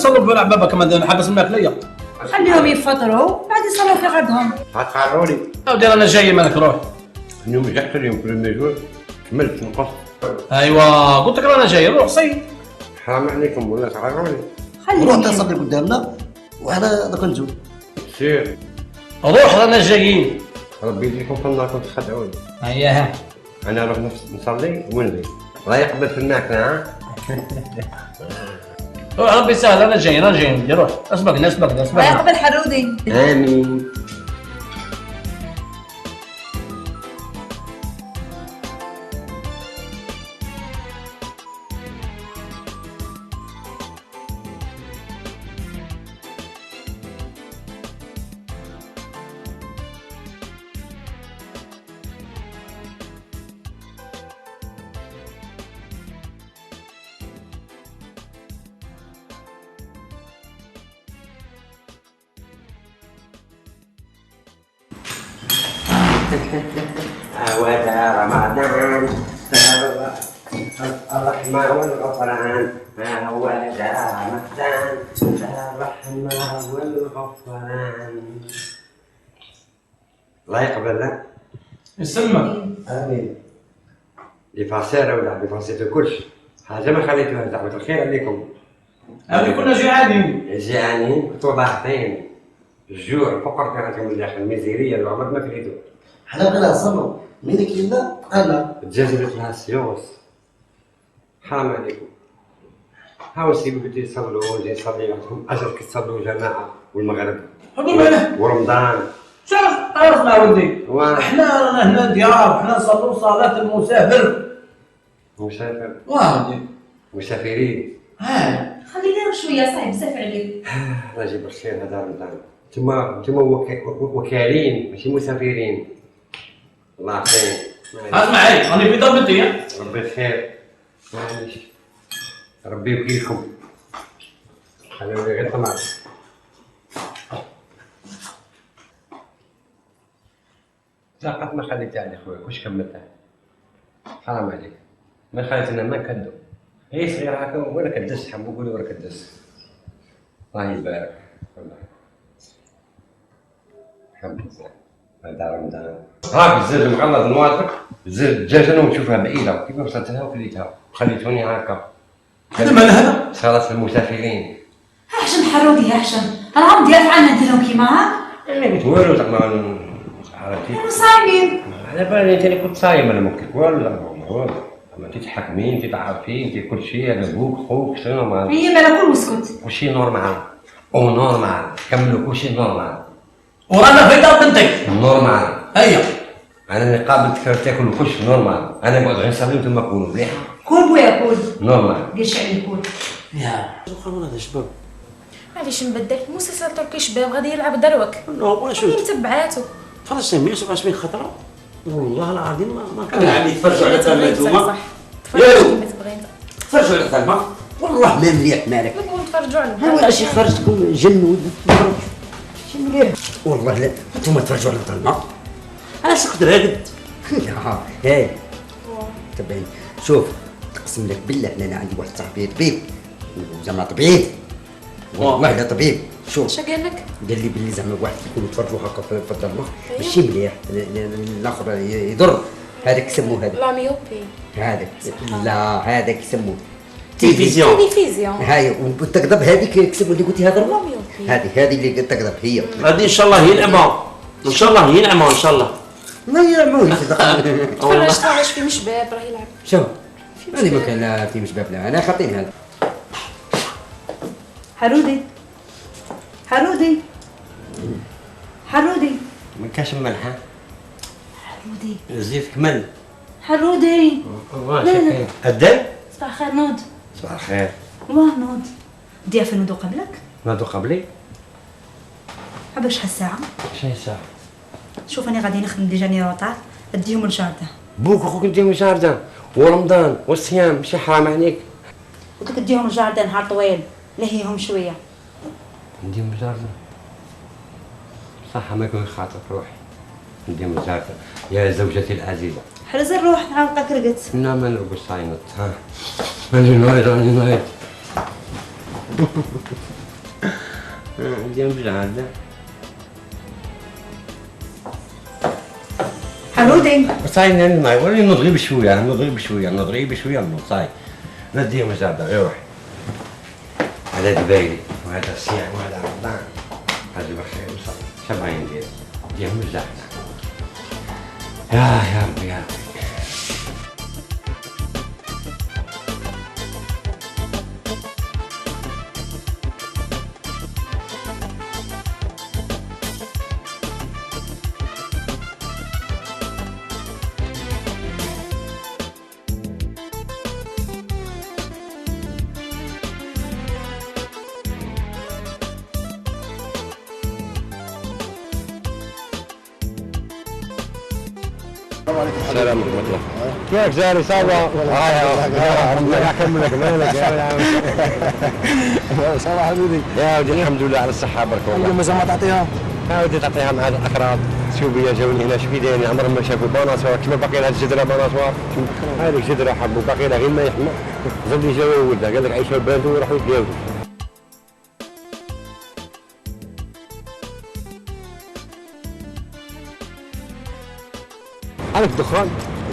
يصلوا في بابا كمان حبس الماكليه. خليهم يفطروا بعد يصلوا في غدهم. هتقرروا لي اودي انا جاي مالك روح. اليوم رجعت اليوم كل ما يجوع كملت نقص. ايوا قلت لك انا جاي روح صي. حرام عليكم ولا تقرروا لي. خليهم روح تصلي قدامنا وحنا دوك نجو. سير روح رانا جايين. ربي يجيكم في النار كنت تخدعوني. اييه انا نروح نصلي ونجي الله يقبل في الماكله ها. روح ربي يسهل انا جاي روح اسبقني الله يقبل حرودي. امين. ودار رمضان الرحمة والغفران ودار رمضان الرحمة والغفران. الله يقبل لك. يسلمك. امين. لفاسير ولا لفاسير كلشي حاجة ما خليتوها دعوة الخير عليكم. هذه كنا جيعانين. جيعانين كنتو ضاغطين الجوع الفقر كانت من الداخل الميزيرية العمر ما كريتو. حنا بغينا نصلوا مين كايننا بقالنا تجاذبت لها السيوس. حرام عليكم. هاو سيبو بدي يصلوا ونجي نصلي معكم أجر كتصلوا جماعة والمغرب ورمضان. شوف عرفنا ولدي احنا رانا هنا ديار احنا نصلوا صلاة المسافر. مسافر. ولدي مسافرين. خلينا شويه صعيب سافر عليك. الله يجيب الخير هذا رمضان. انتم وكالين ماشي مسافرين. الله يعطيك. اسمعي راني في ضربتي. ربي الخير. معليش. ربي يوكيلكم. خليني غير طمع. لاقت ما خليتها على خويا واش كملتها. حرام عليك. ما خليتنا ما كدو. هي صغيرة هكا ولا كدس حبوك ولا كدس. الله يبارك. والله. الحمد لله. هذا رمضان. ها بزاف مغلظ نواطق بزاف الدجاج انا ونشوفها بعيدة كيف وصلت لها وكليتها خليتوني هكا. هذا مال هذا؟ صارت المسافرين. حشم حرودي يا حشم العام ديال عنا نديرهم كيما هاك. ما قلت والو زعما عرفتي. صايمين. على بالي انت اللي كنت صايم انا ما قلت لك والو. اما تتحكمين تتعرفين كل شيء على ابوك خوك شنو ما هي مالك كل واسكت. كلشي نورمال او نورمال كملوا كلشي نورمال ورانا في دار بنتك. نورمال. هيا انا اللي قابلتك تاكل كلشي نورمال. انا نقعد غير نصلي وانتم كونوا مليح كل بويا كل. نورمال. دير شعري كل. يا خلونا هذا شباب. معليش نبدل مسلسل تركي شباب غادي يلعب دروك. لا ولا شو راني متبعاتو. خلاص سميه شوف اش بين خطره. والله العظيم ما كان. انا عندي تفرجوا على تما نتوما. صح تفرجوا كيما تبغي انت. تفرجوا على تما. والله ما مليح مالك. نبغوا نتفرجوا على ها شي خرجتكم جن شي مليح. والله لا انتم تفرجوا على تما. انا سكت راقد. هاي تبعي شوف اقسم لك بالله انا عندي واحد صاحبي طبيب زعما طبيب والله لا طبيب. شوف اش قال لك؟ قال لي باللي زعما واحد يكونوا يتفرجوا هكا في الظلمه ماشي مليح الاخر يضر. هذاك يسموه هذا لا ميوبي. هذاك لا هذاك يسموه تلفزيون. تلفزيون. هاي والتقضب هذيك يكسبوا اللي قلتي هذا لا ميوبي. هذه اللي تقضب هي غادي ان شاء الله ينعموا ان شاء الله ينعموا ان شاء الله. ما يعموني تفرج تفرج في مشباب راه يلعب. شوف هذه ما كان لا في مشباب لا انا خاطيني هذا. حرودي حرودي حرودي ما كاش ملحه. حرودي زيت كمل. حرودي. والله لا، لا. شكاين. الدم. صباح الخير نوض. صباح الخير. واه نوض. ديا في نوضو قبلك. ناضو قبلي. عبر شحال الساعة؟ شنو ساعة؟ شوف أنا غادي نخدم ديجا جاني روطار أديهم للجاردان. بوك وخوك نديهم الجاردان ورمضان والصيام ماشي حرام عليك. قلت لك اديهم للجاردان نهار طويل نهيهم شوية. نديهم الجاردان صح ما يكون خاطر روحي. نديهم الجاردان يا زوجتي العزيزة. حرز الروح نعاود رقدت. لا ما نرقص صاينط ها. راني نايض راني نايض. ديال مجرد. حمودي صاي ما يقول لي نضغي بشويه نضغي بشويه النور صاي. نديه مجرد غير روح. هذا دبيلي وهذا السياح وهذا رمضان. هذا بخير وصل. شبعين ديال مجرد. يا ربي يا ربي. السلام ورحمة الله. كيفك جاري صابة؟ ربنا يكملك مالك يا ولد. صباح حبيبي. يا ودي الحمد لله على الصحة برك والله. اليوم مازال ما تعطيها؟ يا ودي تعطيها مع الأقراض. شوفي يا جوني هنا شوفي دايرين عمرهم ما شافوا باناسوار كيما باقي لها الجدرة باناسوار. هذيك جدرة حبوا باقي لها غير ما يحمى. ظل جاوا ولدها قال لك عيشوا البلد وراحوا يتجاوزوا. عندك دخان؟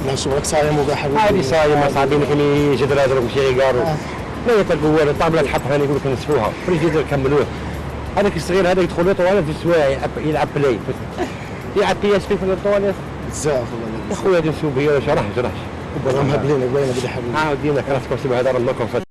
لا شغلك صايم وقاع حبيبي. هذه صايمة صعبين كني جدرة هذوك مشي غيقاروا. لا يتلقوا الطابلة الحط هاني يقول لك نسفوها، في الجدر كملوه. هذاك الصغير هذا يدخل له طواليت في السوايع يلعب بلاي. يلعب بياس في الطواليت. بزاف والله. يا خويا هذه نسوبية ولا شرح. والله مهبلين قبيله بدي حبيبي. عاود دينا كراسكم هذا راه ما كون